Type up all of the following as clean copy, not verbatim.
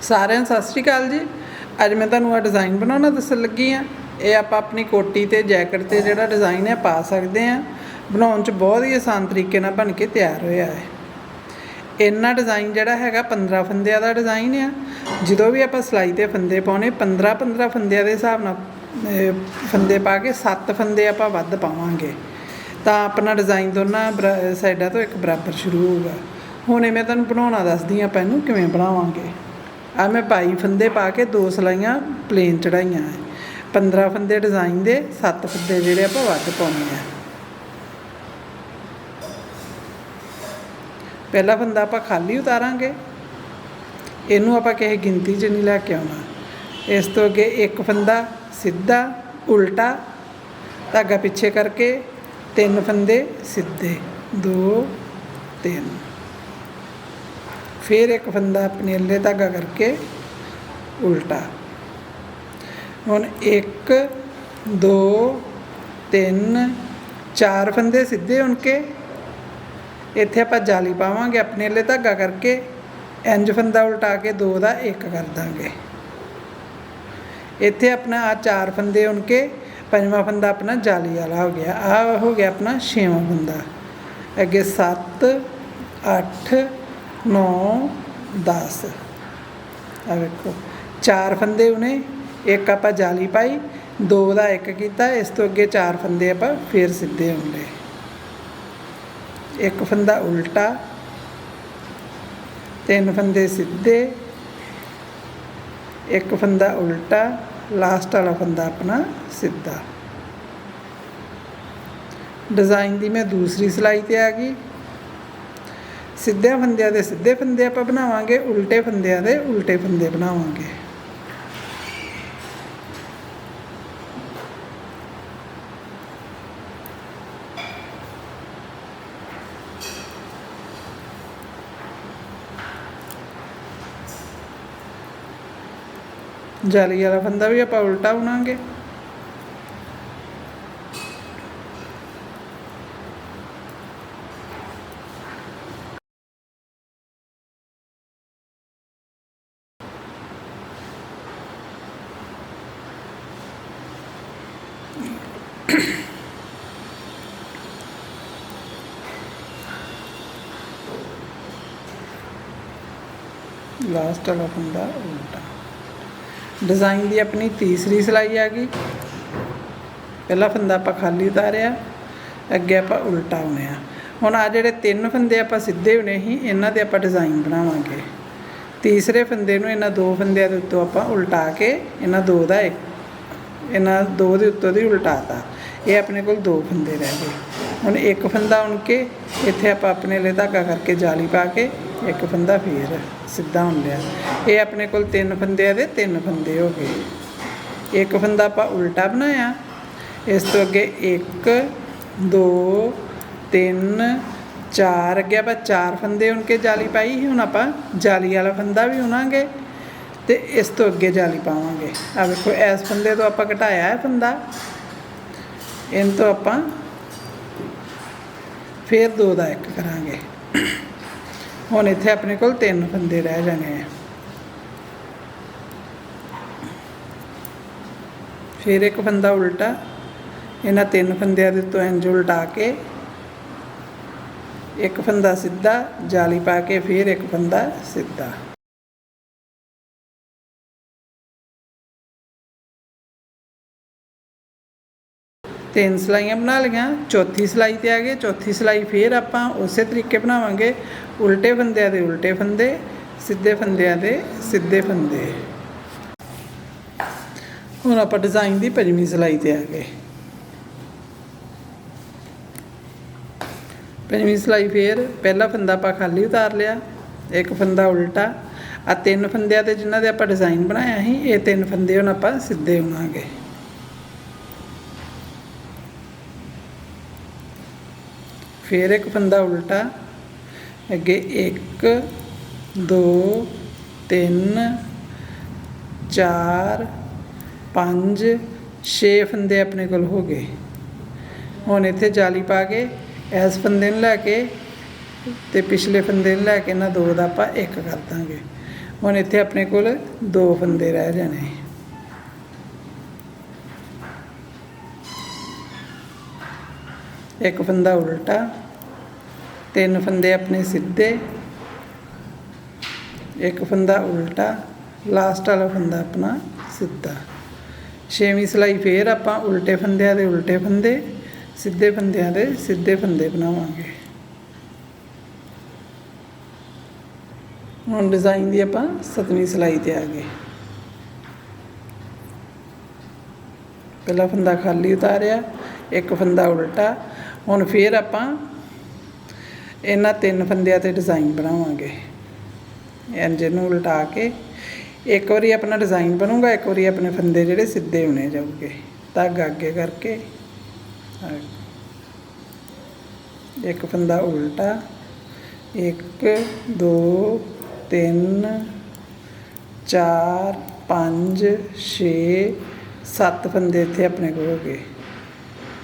सारिਆਂ ਨੂੰ सत श्री अकाल जी। अज मैं तुहानूं आ डिज़ाइन बनाना दस्सण लगी हाँ। ये आप अपनी कोटी ते जैकेट ते जिहड़ा डिज़ाइन है पा सकते हैं। बनाउण च बहुत ही आसान तरीके नाल बन के तैयार होया है। इन्ना डिज़ाइन जिहड़ा हैगा 15 फंदियां दा डिज़ाइन है। जदों भी आपां सिलाई ते फंदे पाउणे 15 फंदियां दे हिसाब नाल फंदे पा के 7 फंदे आपां वध पावांगे तां अपना डिज़ाइन दोनों साइडां तो एक बराबर शुरू होगा। हुणे मैं तुहानूं बनाउणा दसदी आं, आपां इहनूं किवें बनावांगे। आ मैं 22 फंदे पा के 2 सिलाइयां प्लेन चढ़ाइयां है। 15 फंदे डिज़ाइन दे 7 फंदे जिहड़े आपां वध पाउणे आ। पहला फंदा आपां खाली उतारांगे। इहनूं आपां किसी गिनती च नहीं लैके आउणा। इस तो अगे एक फंदा सीधा उल्टा धागा पिछे करके 3 फंदे सीधे 2 3, फिर एक फंदा पनेले धागा करके उल्टा। हुण 1 2 3 4 फंदे सीधे उनके इत्थे आपां जाली पावांगे पनेले धागा करके इंज फंदा उल्टा के 2 दा 1 कर देंगे। इत्थे अपना आ 4 फंदे उनके 5वां फंदा अपना जाली वाला हो गया। आ हो गया अपना 6वां फंदा। अगे 7 8 9 10 आ देखो 4 फंदे उन्हें एक आपां जाली पाई 2 दा 1 किया। इस तो अगे 4 फंदे आपां फिर सीधे होंगे। एक फंदा उल्टा 3 फंदे सीधे एक फंदा उल्टा लास्ट वाला फंदा अपना सीधा। डिज़ाइन की मैं दूसरी सिलाई ते आ गई। सीधे फंदियां दे सीधे फंदे आपां बनावांगे, उल्टे फंदियां दे उल्टे फंदे बनावांगे। जाली वाला फंदा भी आपां उल्टा बुनांगे। लास्ट वाला फंदा उल्टा। डिज़ाइन की अपनी तीसरी सिलाई आ गई। पहला फंदा आपां खाली उतारिया, अगे आपां उल्टा बुनिया। हुण आ जिहड़े 3 फंदे आपां सीधे होने ही इन्हां दे आपां डिज़ाइन बनावांगे। तीसरे फंदे नूं इन्हां 2 फंदियां दे उत्तों आपां उल्टा के इन्हां 2 दा 1 इन्हां 2 दे उत्तों दी उल्टाता। ये अपने कोल 2 फंदे रह गए। हुण एक फंदा उनके इत्थे आपां अपने लिए धागा करके जाली पा के एक फंदा फिर सीधा हुण लिया। ये अपने कोल 3 फंदियां दे 3 फंदे हो गए। एक फंदा आपां उल्टा बनाया। इस तो अगे 1 2 3 4 अगे आपां 4 फंदे उनके जाली पाई ही। हुण आपां जाली वाला फंदा भी उनांगे ते इस तो अगे जाली पावांगे। आ देखो इस फंदे तो आपां घटाया है फंदा, इन तो आपां फिर 2 दा 1 करांगे। हुण इत्थे अपने कोल 3 फंदे रह जाने हैं। फिर एक फंदा उल्टा इन्हां 3 फंदियां दे उत्तों इंज उल्टा के एक फंदा सीधा जाली पा के फिर एक फंदा सीधा। तीन सिलाइयां बना लियां। चौथी सिलाई ते आ गए। चौथी सिलाई फिर आपां उस तरीके बनावांगे। उल्टे फंदियां दे उल्टे फंदे, सीधे फंदियां दे सीधे फंदे। हुण आपां डिज़ाइन की 5वीं सिलाई ते आ गए। 5वीं सिलाई फिर पहला फंदा आपां खाली उतार लिया, एक फंदा उल्टा। आ 3 फंदियां दे जिन्हां दे आपां डिज़ाइन बनाया ही ये 3 फंदे हुण आपां सीधे बुनांगे। फिर एक फंदा उल्टा, अगे 1 2 3 4 5 6 फंदे अपने कोल हो गए। हुण इत्थे जाली पा के इस फंदे नूं लैके ते पिछले फंदे नूं लैके इन्हां 2 दा आपां 1 कर देंगे। ਹੁਣ ਇੱਥੇ ਆਪਣੇ ਕੋਲ 2 फंदे रह जाने। एक फंदा उल्टा, 3 फंदे अपने सीधे, एक फंदा उल्टा, लास्ट वाला फंदा अपना सीधा। 6वीं सिलाई फिर आपां उल्टे फंदियां दे उल्टे फंदे, सीधे फंदियां दे सीधे फंदे बनावांगे। हुण डिज़ाइन दी आपां 7वीं सिलाई ते आ गए। पहला फंदा खाली उतारिया, एक फंदा उल्टा। हुण फिर आपां इन्हां 3 फंदियां ते डिज़ाइन बनावांगे। इंज नूं उल्टा के एक बारी अपना डिज़ाइन बनूगा, एक बारी अपने फंदे जिहड़े सीधे होने जाऊगे। धागा अगे करके एक फंदा उल्टा, 1 2 3 4 5 6 7 फंदे इत्थे अपने को हो गए।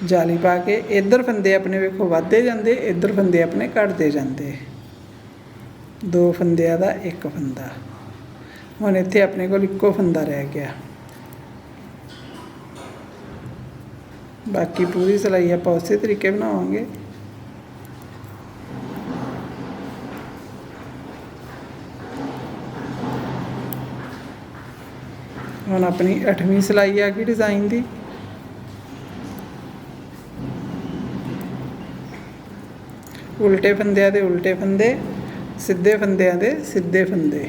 जाली पा के इधर फंदे अपने वेखो वधदे जांदे, इधर फंदे अपने घटदे जांदे। 2 फंदियां दा 1 फंदा। हुण इत्थे अपने कोल इक्को फंदा रह गया। बाकी पूरी सिलाई आपां उसे तरीके बनावांगे। हुण अपनी 8वीं सिलाई आ गई डिज़ाइन दी। उल्टे फंदियां दे उल्टे फंदे, सीधे फंदियां दे सीधे फंदे।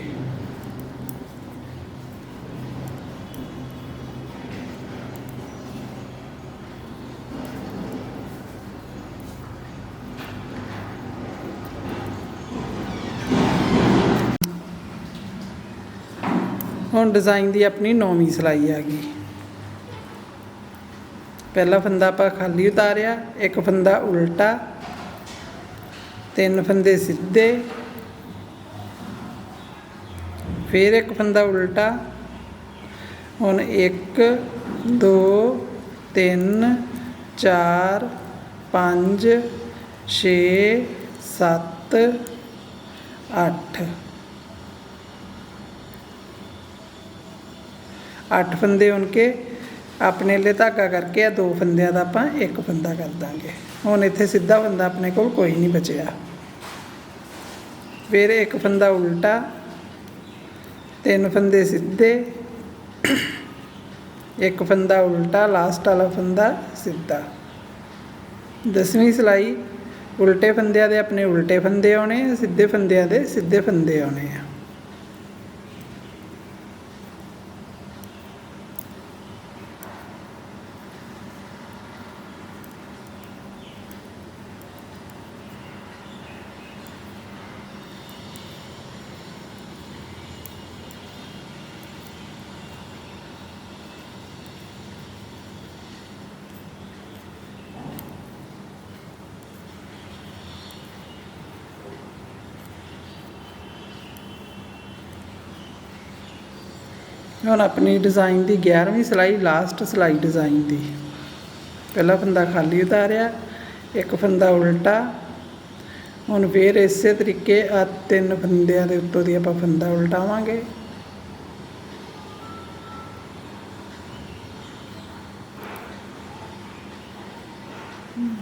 हुण डिज़ाइन दी अपनी 9वीं सिलाई आ गई। पहला फंदा आपां खाली उतारिया, एक फंदा उल्टा, 3 फंदे सीधे, फिर एक फंदा उल्टा। हुण 1 2 3 4 5 6 7 8 फंदे उनके अपने लिए धागा करके 2 फंदियां दा आपां 1 फंदा कर देंगे। हुण इत्थे सीधा फंदा अपने कोल कोई नहीं बचिया। फिर 1 फंदा उल्टा, 3 फंदे सीधे, 1 फंदा उल्टा, लास्ट वाला फंदा सीधा। 10वीं सिलाई उल्टे फंदियां दे अपने उल्टे फंदे आने, सीधे फंदियां दे सीधे फंदे आने। हुण अपनी डिज़ाइन की 11वीं सिलाई लास्ट सिलाई डिज़ाइन की। पहला फंदा खाली उतारिया, एक फंदा उल्टा। हुण फिर इस तरीके 3 फंदियां दे उत्तों दी आपां फंदा उल्टावांगे।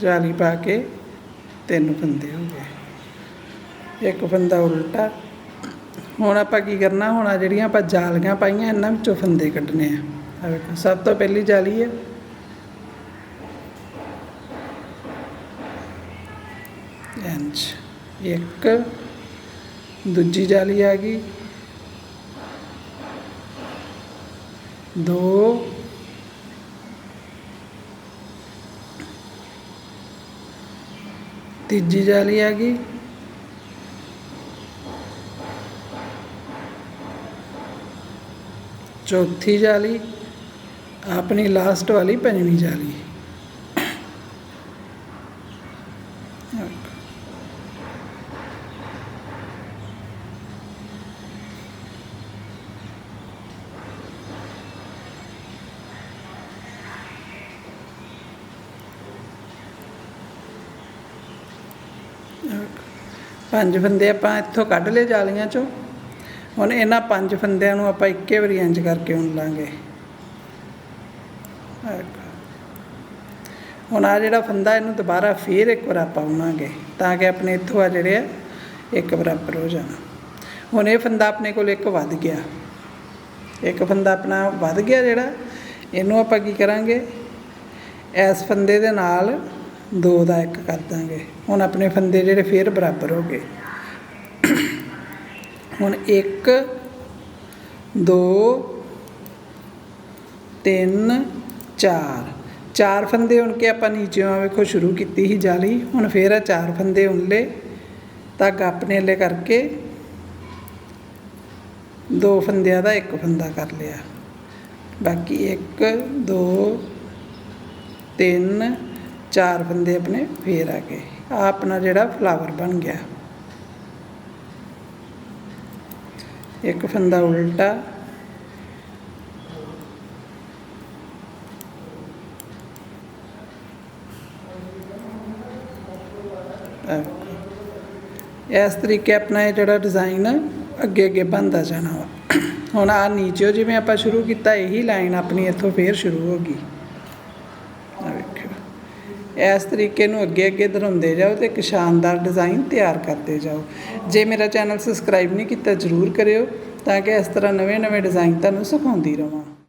जाली पा के 3 फंदे हो गए, एक फंदा उल्टा। हुण आपां की करना, हुण जिहड़ियां आपां जालियां पाईयां इन्हां विचों फंदे कड्ढने आ। वेखो सब तो पहली जाली है, इंच 1, दूजी जाली आ गई 2, तीजी जाली आ गई, चौथी जाली, अपनी लास्ट वाली 5वीं जाली। पंज फंदे आपां इत्थों कढ ले जालियां चों। ਹੁਣ ਇਹਨਾਂ 5 ਫੰਦਿਆਂ ਨੂੰ ਆਪਾਂ ਇੱਕੇ ਵਾਰੀ ਇੰਜ ਕਰਕੇ ਉਣ ਲਾਂਗੇ। ਹੁਣ ਆ ਜਿਹੜਾ ਫੰਦਾ ਇਹਨੂੰ ਦੁਬਾਰਾ ਫੇਰ ਇੱਕ ਵਾਰ ਆਪਾਂ ਉਣਾਂਗੇ ਤਾਂ ਕਿ ਆਪਣੇ ਇੱਥੋਂ ਆ ਜਿਹੜੇ ਆ ਇੱਕ ਬਰਾਬਰ ਹੋ ਜਾਣ। ਹੁਣ ਇਹ ਫੰਦਾ ਆਪਣੇ ਕੋਲ ਇੱਕ ਵੱਧ ਗਿਆ, ਇੱਕ ਫੰਦਾ ਆਪਣਾ ਵੱਧ ਗਿਆ ਜਿਹੜਾ, ਇਹਨੂੰ ਆਪਾਂ ਕੀ ਕਰਾਂਗੇ, ਇਸ ਫੰਦੇ ਦੇ ਨਾਲ 2 ਦਾ 1 ਕਰ ਦਾਂਗੇ। ਹੁਣ ਆਪਣੇ ਫੰਦੇ ਜਿਹੜੇ ਫੇਰ ਬਰਾਬਰ ਹੋ ਗਏ। ਹੁਣ 1 2 3 4 ਫੰਦੇ ਉਣ ਕੇ ਆਪਾਂ ਨੀਚਿਓਂ ਆ ਵੇਖੋ ਸ਼ੁਰੂ ਕੀਤੀ ਸੀ ਜਾਲੀ। ਹੁਣ ਫੇਰ ਆ 4 ਫੰਦੇ ਉਣ ਲਏ, ਧਾਗਾ ਆਪਣੇ ਵਾਲੇ ਕਰਕੇ 2 ਫੰਦਿਆਂ ਦਾ 1 ਫੰਦਾ ਕਰ ਲਿਆ। ਬਾਕੀ 1 2 3 4 ਫੰਦੇ ਆਪਣੇ ਫੇਰ ਆ ਗਏ। ਆ ਆਪਣਾ ਜਿਹੜਾ ਫਲਾਵਰ ਬਣ ਗਿਆ। ਇੱਕ ਫੰਦਾ ਉਲਟਾ, ਇਸ ਤਰੀਕੇ ਆਪਣਾ ਇਹ ਜਿਹੜਾ ਡਿਜ਼ਾਈਨ ਅੱਗੇ ਅੱਗੇ ਬਣਦਾ ਜਾਣਾ ਵਾ। ਹੁਣ ਆ ਨੀਚੇ ਜਿਵੇਂ ਆਪਾਂ ਸ਼ੁਰੂ ਕੀਤਾ ਇਹੀ ਲਾਈਨ ਆਪਣੀ ਇੱਥੋਂ ਫੇਰ ਸ਼ੁਰੂ ਹੋ ਗਈ। ਆ ਵੇਖਿਓ, ਇਸ ਤਰੀਕੇ ਨੂੰ ਅੱਗੇ ਅੱਗੇ ਵਧਾਉਂਦੇ ਜਾਓ ਤੇ ਇੱਕ ਸ਼ਾਨਦਾਰ ਡਿਜ਼ਾਈਨ ਤਿਆਰ ਕਰਦੇ ਜਾਓ। ਜੇ ਮੇਰਾ ਚੈਨਲ ਸਬਸਕ੍ਰਾਈਬ ਨਹੀਂ ਕੀਤਾ ਜ਼ਰੂਰ ਕਰਿਓ ਤਾਂ ਕਿ ਇਸ ਤਰ੍ਹਾਂ ਨਵੇਂ ਨਵੇਂ ਡਿਜ਼ਾਈਨ ਤੁਹਾਨੂੰ ਸਿਖਾਉਂਦੀ ਰਹਾਂ।